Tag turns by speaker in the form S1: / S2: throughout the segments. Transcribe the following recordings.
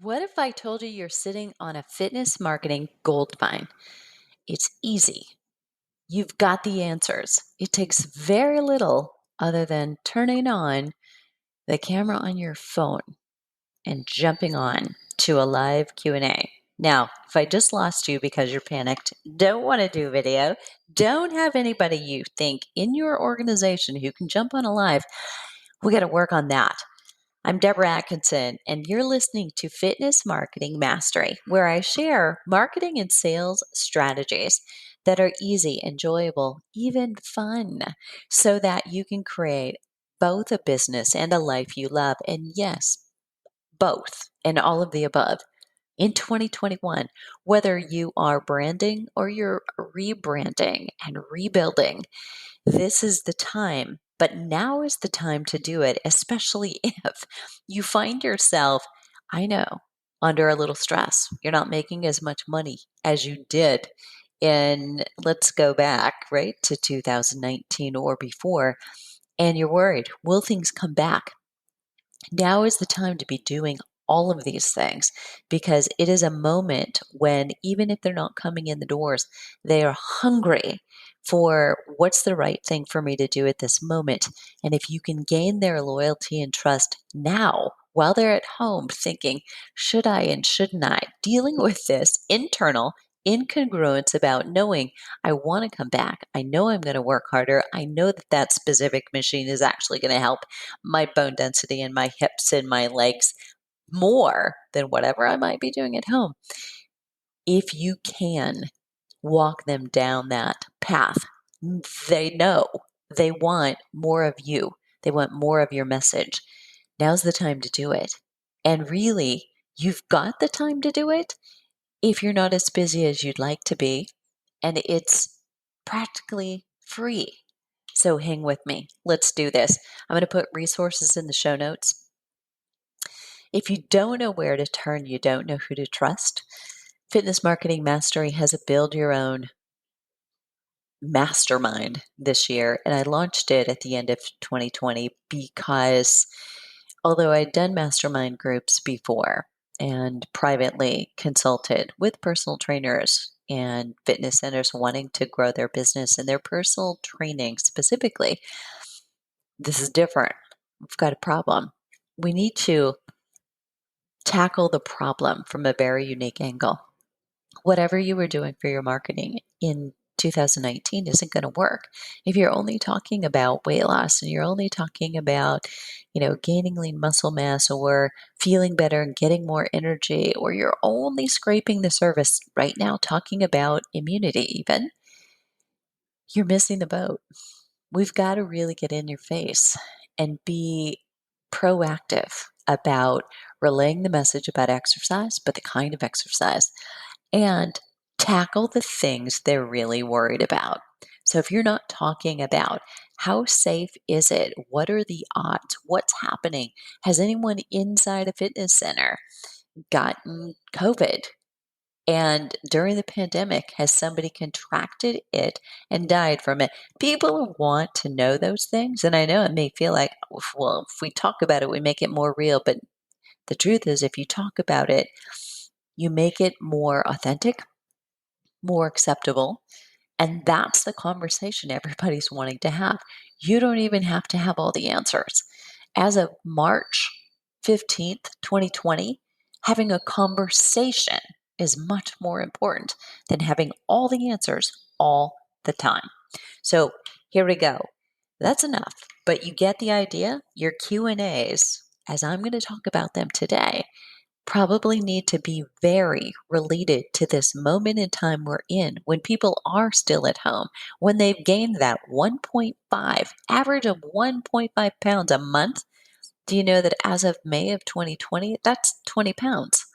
S1: What if I told you you're sitting on a fitness marketing goldmine? It's easy. You've got the answers. It takes very little other than turning on the camera on your phone and jumping on to a live Q&A. Now, if I just lost you because you're panicked, don't want to do video, don't have anybody you think in your organization who can jump on a live, we got to work on that. I'm Deborah Atkinson, and you're listening to Fitness Marketing Mastery, where I share marketing and sales strategies that are easy, enjoyable, even fun, so that you can create both a business and a life you love. And yes, both and all of the above in 2021, whether you are branding or you're rebranding and rebuilding. This is the time, but now is the time to do it, especially if you find yourself, I know, under a little stress. You're not making as much money as you did in, let's go back, right, to 2019 or before, and you're worried, will things come back? Now is the time to be doing all of these things because it is a moment when, even if they're not coming in the doors, they are hungry for what's the right thing for me to do at this moment. And if you can gain their loyalty and trust now, while they're at home thinking, should I and shouldn't I, dealing with this internal incongruence about knowing I want to come back. I know I'm going to work harder. I know that that specific machine is actually going to help my bone density in my hips and my legs more than whatever I might be doing at home. If you can walk them down that path, they know they want more of you. They want more of your message. Now's the time to do it. And really, you've got the time to do it if you're not as busy as you'd like to be. And it's practically free. So hang with me. Let's do this. I'm going to put resources in the show notes. If you don't know where to turn, you don't know who to trust, Fitness Marketing Mastery has a build your own mastermind this year. And I launched it at the end of 2020 because although I'd done mastermind groups before and privately consulted with personal trainers and fitness centers wanting to grow their business and their personal training specifically, this is different. We've got a problem. We need to tackle the problem from a very unique angle. Whatever you were doing for your marketing in 2019 isn't going to work if you're only talking about weight loss and you're only talking about, gaining lean muscle mass or feeling better and getting more energy, or you're only scraping the surface right now talking about immunity even. You're missing the boat. We've got to really get in your face and be proactive about relaying the message about exercise, but the kind of exercise, and tackle the things they're really worried about. So if you're not talking about how safe is it, what are the odds, what's happening, has anyone inside a fitness center gotten COVID? And during the pandemic, has somebody contracted it and died from it? People want to know those things. And I know it may feel like, well, if we talk about it, we make it more real. But the truth is, if you talk about it, you make it more authentic, more acceptable. And that's the conversation everybody's wanting to have. You don't even have to have all the answers. As of March 15th, 2020, having a conversation is much more important than having all the answers all the time. So here we go. That's enough, but you get the idea. Your Q&As, as I'm going to talk about them today, probably need to be very related to this moment in time we're in when people are still at home, when they've gained that 1.5, average of 1.5 pounds a month. Do you know that as of May of 2020, that's 20 pounds?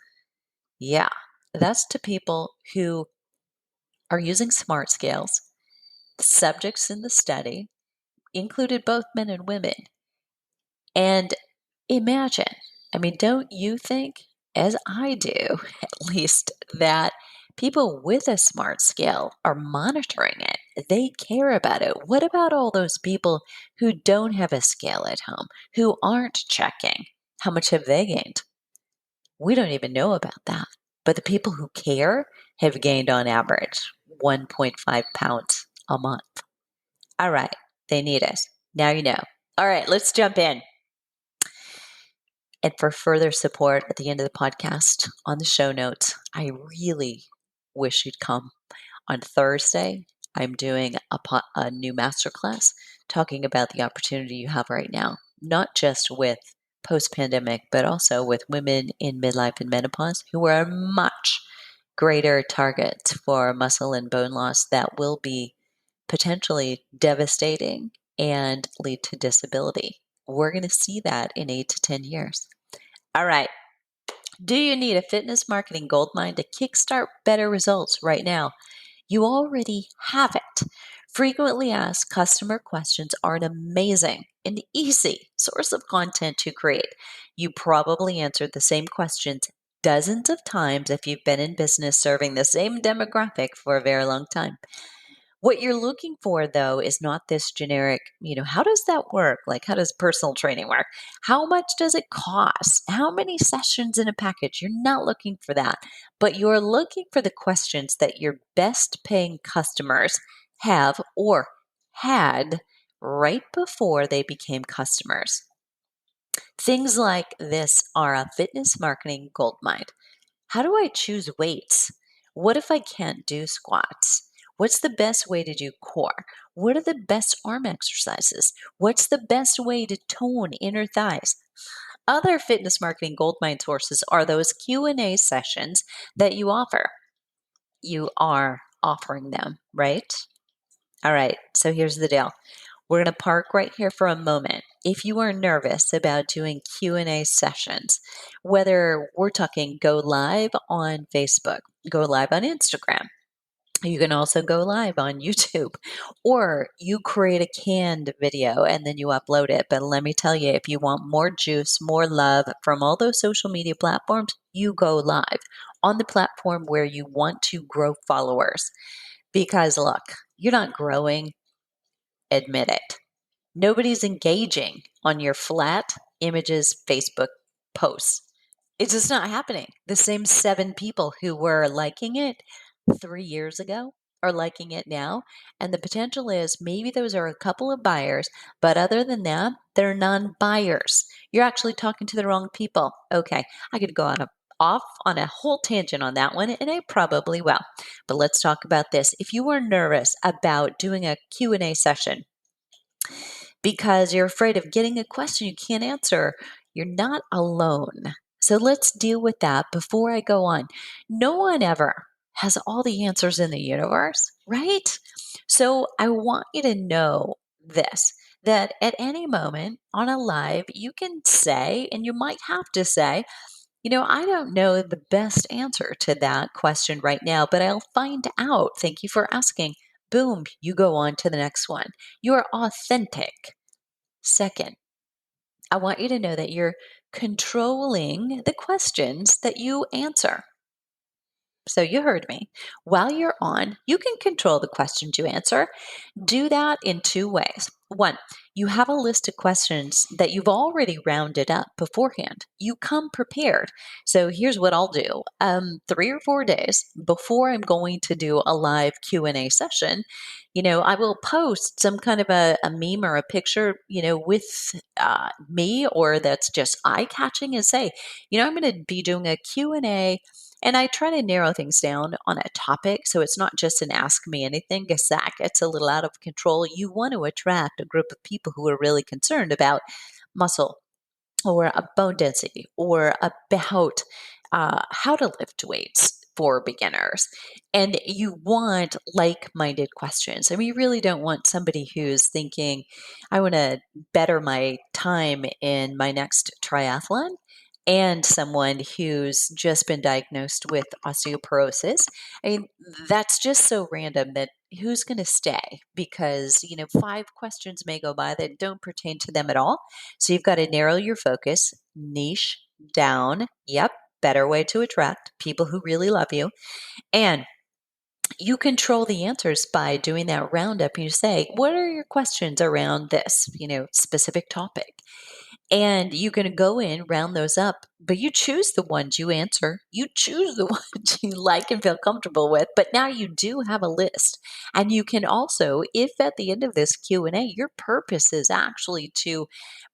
S1: Yeah, that's to people who are using smart scales. The subjects in the study included both men and women. And imagine, don't you think, as I do at least, that people with a smart scale are monitoring it? They care about it. What about all those people who don't have a scale at home, who aren't checking? How much have they gained? We don't even know about that. But the people who care have gained on average 1.5 pounds a month. All right, they need us. Now you know. All right, let's jump in. And for further support at the end of the podcast on the show notes, I really wish you'd come. On Thursday, I'm doing a new masterclass talking about the opportunity you have right now, not just with post pandemic, but also with women in midlife and menopause who are much greater targets for muscle and bone loss that will be potentially devastating and lead to disability. We're going to see that in 8 to 10 years. All right. Do you need a fitness marketing goldmine to kickstart better results right now? You already have it. Frequently asked customer questions are an amazing and easy source of content to create. You probably answered the same questions dozens of times if you've been in business serving the same demographic for a very long time. What you're looking for, though, is not this generic, how does that work? Like, how does personal training work? How much does it cost? How many sessions in a package? You're not looking for that, but you're looking for the questions that your best paying customers have or had right before they became customers. Things like this are a fitness marketing goldmine. How do I choose weights? What if I can't do squats? What's the best way to do core? What are the best arm exercises? What's the best way to tone inner thighs? Other fitness marketing goldmine sources are those Q&A sessions that you offer. You are offering them, right? All right, so here's the deal. We're going to park right here for a moment. If you are nervous about doing Q&A sessions, whether we're talking go live on Facebook, go live on Instagram, you can also go live on YouTube, or you create a canned video and then you upload it. But let me tell you, if you want more juice, more love from all those social media platforms, you go live on the platform where you want to grow followers. Because look, you're not growing, admit it. Nobody's engaging on your flat images Facebook posts. It's just not happening. The same 7 people who were liking it 3 years ago are liking it now. And the potential is maybe those are a couple of buyers, but other than that, they're non buyers. You're actually talking to the wrong people. Okay, I could go off on a whole tangent on that one, and I probably will. But let's talk about this. If you are nervous about doing a Q&A session, because you're afraid of getting a question you can't answer, you're not alone. So let's deal with that before I go on. No one ever has all the answers in the universe, right? So I want you to know this, that at any moment on a live, you can say, and you might have to say, I don't know the best answer to that question right now, but I'll find out. Thank you for asking. Boom, you go on to the next one. You are authentic. Second, I want you to know that you're controlling the questions that you answer. So you heard me. While you're on, you can control the questions you answer. Do that in 2 ways. One, you have a list of questions that you've already rounded up beforehand. You come prepared. So here's what I'll do. 3 or 4 days before I'm going to do a live Q&A session, I will post some kind of a meme or a picture, with me, or that's just eye-catching, and say, I'm going to be doing a Q&A, and I try to narrow things down on a topic so it's not just an ask me anything, because that gets a little out of control. You want to attract a group of people who are really concerned about muscle or a bone density or about how to lift weights for beginners. And you want like minded questions. I mean, you really don't want somebody who's thinking, I want to better my time in my next triathlon, and someone who's just been diagnosed with osteoporosis. I mean, that's just so random that who's going to stay? Because, 5 questions may go by that don't pertain to them at all. So you've got to narrow your focus, niche down. Yep, better way to attract people who really love you. And you control the answers by doing that roundup. You say, what are your questions around this, specific topic? And you can go in, round those up, but you choose the ones you answer. You choose the ones you like and feel comfortable with. But now you do have a list. And you can also, if at the end of this Q&A, your purpose is actually to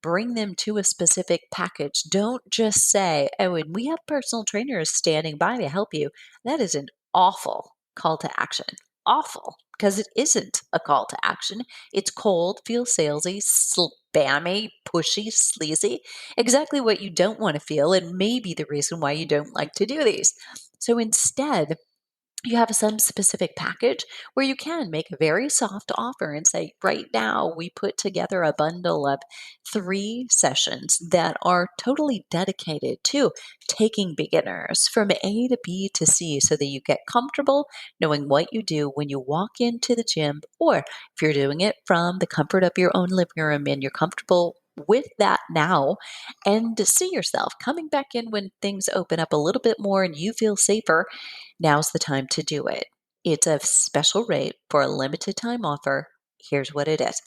S1: bring them to a specific package. Don't just say, oh, and we have personal trainers standing by to help you. That is an awful call to action. Awful, because it isn't a call to action. It's cold, feels salesy, spammy, pushy, sleazy. Exactly what you don't want to feel, and maybe the reason why you don't like to do these. So instead, you have some specific package where you can make a very soft offer and say, right now, we put together a bundle of 3 sessions that are totally dedicated to taking beginners from A to B to C so that you get comfortable knowing what you do when you walk into the gym, or if you're doing it from the comfort of your own living room and you're comfortable with that now, and to see yourself coming back in when things open up a little bit more and you feel safer. Now's the time to do it. It's a special rate for a limited time offer. Here's what it is.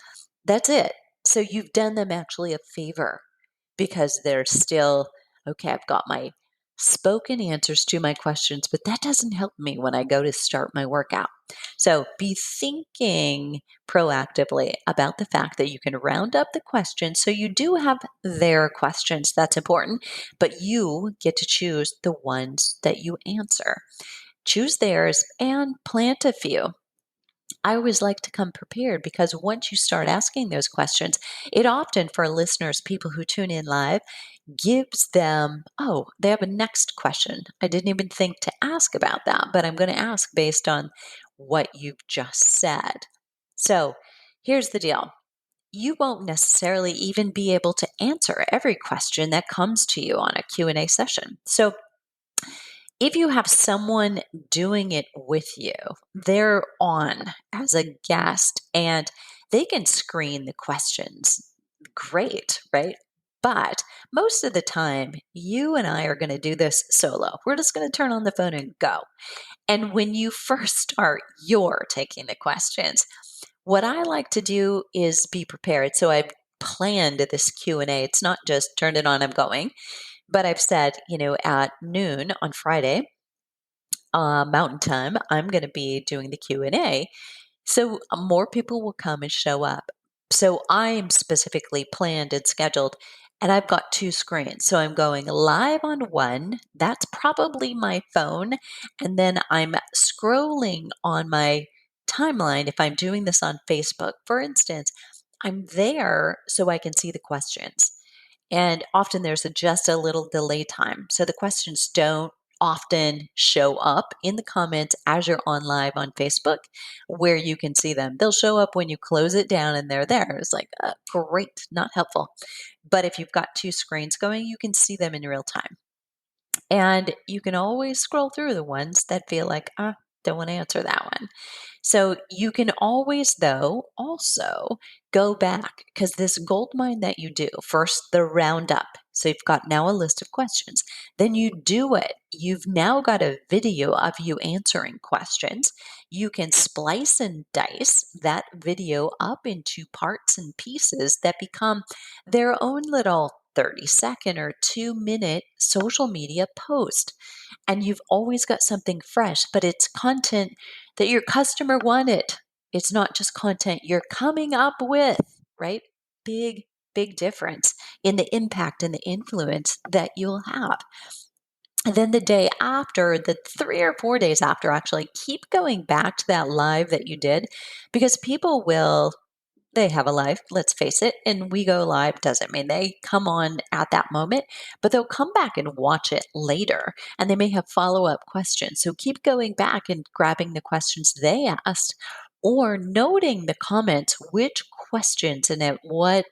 S1: That's it. So you've done them actually a favor because they're still, okay, I've got my spoken answers to my questions, but that doesn't help me when I go to start my workout. So be thinking proactively about the fact that you can round up the questions. So you do have their questions. That's important, but you get to choose the ones that you answer. Choose theirs and plant a few. I always like to come prepared because once you start asking those questions, it often, for listeners, people who tune in live, gives them, oh, they have a next question. I didn't even think to ask about that, but I'm going to ask based on what you've just said. So here's the deal. You won't necessarily even be able to answer every question that comes to you on a Q&A session. So if you have someone doing it with you, they're on as a guest and they can screen the questions. Great, right? But most of the time, you and I are going to do this solo. We're just going to turn on the phone and go. And when you first start, you're taking the questions. What I like to do is be prepared. So I've planned this Q&A. It's not just turn it on, I'm going. But I've said, at noon on Friday, Mountain Time, I'm going to be doing the Q&A. So more people will come and show up. So I'm specifically planned and scheduled, and I've got 2 screens. So I'm going live on one. That's probably my phone. And then I'm scrolling on my timeline. If I'm doing this on Facebook, for instance, I'm there so I can see the questions. And often there's just a little delay time. So the questions don't often show up in the comments as you're on live on Facebook where you can see them. They'll show up when you close it down and they're there. It's like, great, not helpful. But if you've got 2 screens going, you can see them in real time. And you can always scroll through the ones that feel like, don't want to answer that one. So you can always, though, also go back because this gold mine that you do, first the roundup. So you've got now a list of questions. Then you do it. You've now got a video of you answering questions. You can splice and dice that video up into parts and pieces that become their own little 30-second or 2-minute social media post. And you've always got something fresh, but it's content that your customer wanted. It's not just content you're coming up with, right? Big, big difference in the impact and the influence that you'll have. And then the day after, the 3 or 4 days after, actually keep going back to that live that you did because people will they have a life, let's face it, and we go live doesn't mean they come on at that moment, but they'll come back and watch it later and they may have follow up questions. So keep going back and grabbing the questions they asked or noting the comments, which questions and at what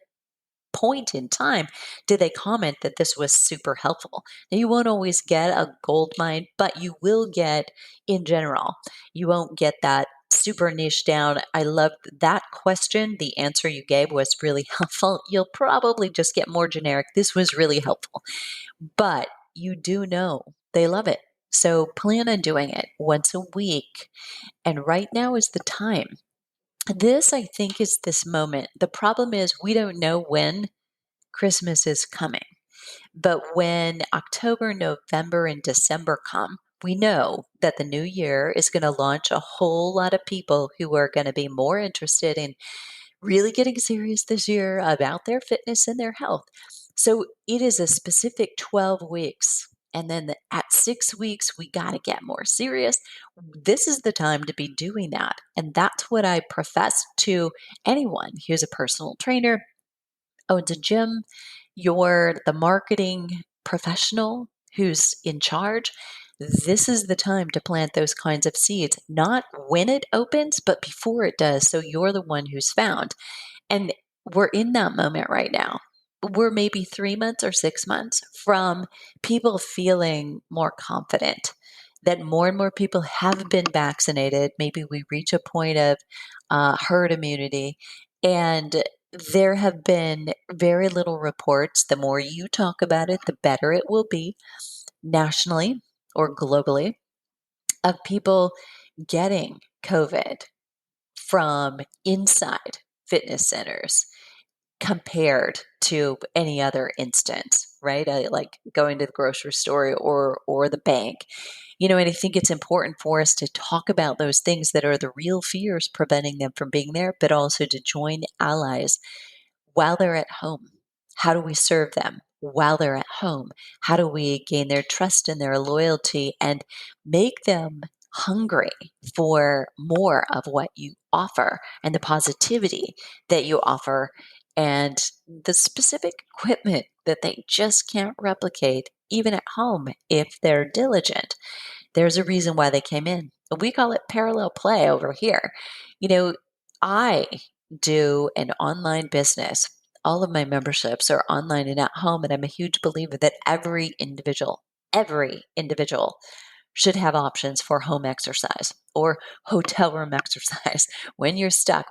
S1: point in time did they comment that this was super helpful. Now, you won't always get a gold mine, but you will get in general. You won't get that super niche down. I loved that question. The answer you gave was really helpful. You'll probably just get more generic. This was really helpful, but you do know they love it. So plan on doing it once a week. And right now is the time. This, I think, is this moment. The problem is we don't know when Christmas is coming. But when October, November, and December come, we know that the new year is going to launch a whole lot of people who are going to be more interested in really getting serious this year about their fitness and their health. So it is a specific 12 weeks. And then at 6 weeks, we got to get more serious. This is the time to be doing that. And that's what I profess to anyone who's a personal trainer, owns a gym, you're the marketing professional who's in charge. This is the time to plant those kinds of seeds, not when it opens, but before it does. So you're the one who's found. And we're in that moment right now. We're maybe 3 months or 6 months from people feeling more confident that more and more people have been vaccinated. Maybe we reach a point of herd immunity. And there have been very little reports. The more you talk about it, the better it will be nationally or globally of people getting COVID from inside fitness centers compared to any other instance, right? Like going to the grocery store or the bank. And I think it's important for us to talk about those things that are the real fears preventing them from being there, but also to join allies while they're at home. How do we serve them while they're at home? How do we gain their trust and their loyalty and make them hungry for more of what you offer and the positivity that you offer and the specific equipment that they just can't replicate even at home if they're diligent? There's a reason why they came in. We call it parallel play over here. You know, I do an online business. All of my memberships are online and at home, and I'm a huge believer that every individual should have options for home exercise or hotel room exercise when you're stuck.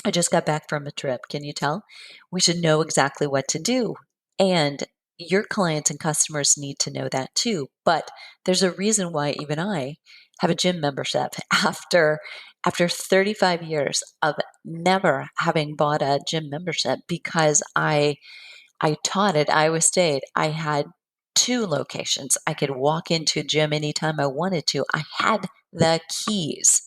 S1: I just got back from a trip. Can you tell? We should know exactly what to do. And your clients and customers need to know that too. But there's a reason why even I have a gym membership after 35 years of never having bought a gym membership because I taught at Iowa State. I had two locations. I could walk into a gym anytime I wanted to. I had the keys.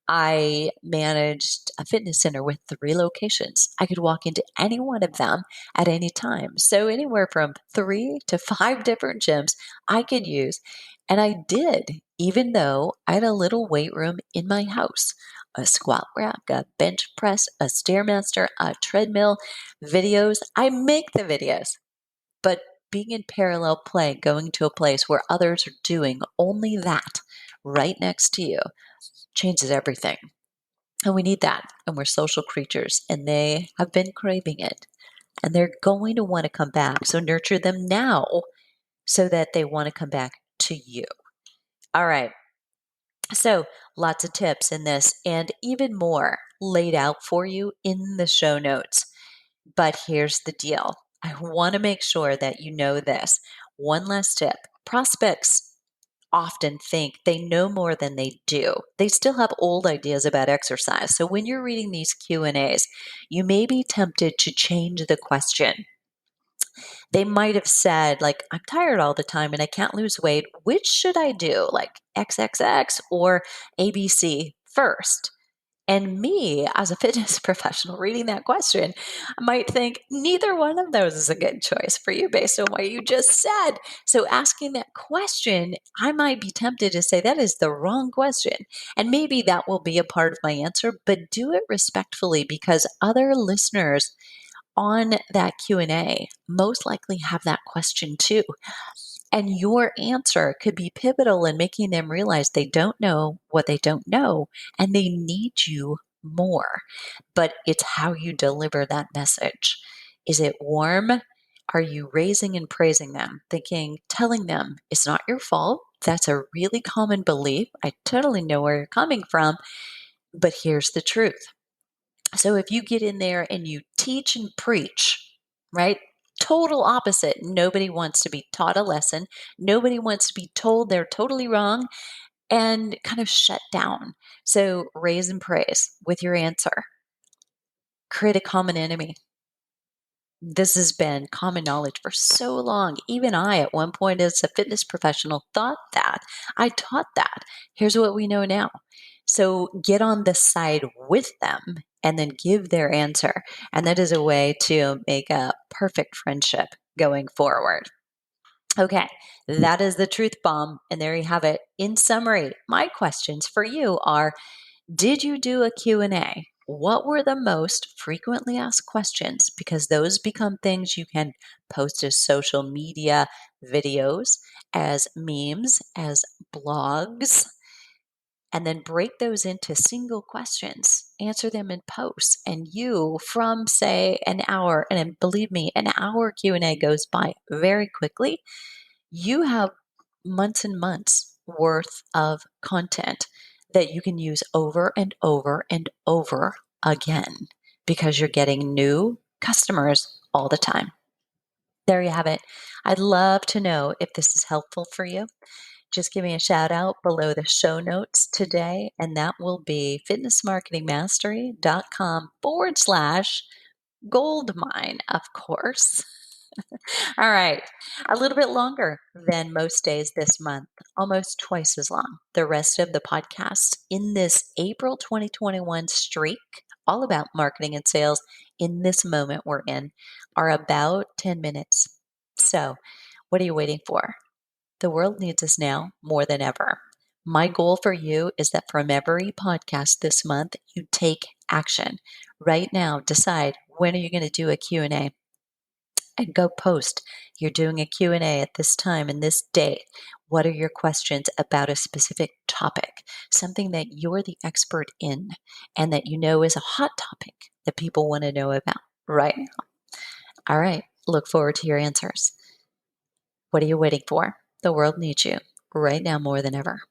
S1: I managed a fitness center with three locations. I could walk into any one of them at any time. So, anywhere from 3 to 5 different gyms I could use. And I did, even though I had a little weight room in my house, a squat rack, a bench press, a Stairmaster, a treadmill, videos. I make the videos. But being in parallel play, going to a place where others are doing only that right next to you, changes everything. And we need that. And we're social creatures, and they have been craving it. And they're going to want to come back. So nurture them now so that they want to come back to you. All right. So lots of tips in this and even more laid out for you in the show notes. But here's the deal. I want to make sure that you know this. One last tip. Prospects often think they know more than they do. They still have old ideas about exercise. So when you're reading these Q&As, you may be tempted to change the question. They might have said like, I'm tired all the time and I can't lose weight. Which should I do? Like XXX or ABC first? And me, as a fitness professional, reading that question, I might think neither one of those is a good choice for you based on what you just said. So, asking that question, I might be tempted to say that is the wrong question. And maybe that will be a part of my answer, but do it respectfully because other listeners on that Q&A most likely have that question too. And your answer could be pivotal in making them realize they don't know what they don't know and they need you more. But it's how you deliver that message. Is it warm? Are you raising and praising them, telling them it's not your fault? That's a really common belief. I totally know where you're coming from, but here's the truth. So if you get in there and you teach and preach, right? Total opposite. Nobody wants to be taught a lesson. Nobody wants to be told they're totally wrong and kind of shut down. So raise and praise with your answer. Create a common enemy. This has been common knowledge for so long. Even I, at one point as a fitness professional, thought that. I taught that. Here's what we know now. So get on the side with them and then give their answer. And that is a way to make a perfect friendship going forward. Okay, that is the truth bomb. And there you have it. In summary, my questions for you are: did you do a Q&A? What were the most frequently asked questions? Because those become things you can post as social media videos, as memes, as blogs, and then break those into single questions. Answer them in posts. And you, from say an hour, and believe me, an hour Q&A goes by very quickly, you have months and months worth of content that you can use over and over and over again because you're getting new customers all the time. There you have it. I'd love to know if this is helpful for you. Just give me a shout out below the show notes today, and that will be fitnessmarketingmastery.com/goldmine, of course. All right. A little bit longer than most days this month, almost twice as long. The rest of the podcast in this April 2021 streak, all about marketing and sales in this moment we're in, are about 10 minutes. So, what are you waiting for? The world needs us now more than ever. My goal for you is that from every podcast this month, you take action. Right now, decide when are you going to do a Q&A and go post. You're doing a Q&A at this time and this date. What are your questions about a specific topic? Something that you're the expert in and that you know is a hot topic that people want to know about right now. All right. Look forward to your answers. What are you waiting for? The world needs you right now more than ever.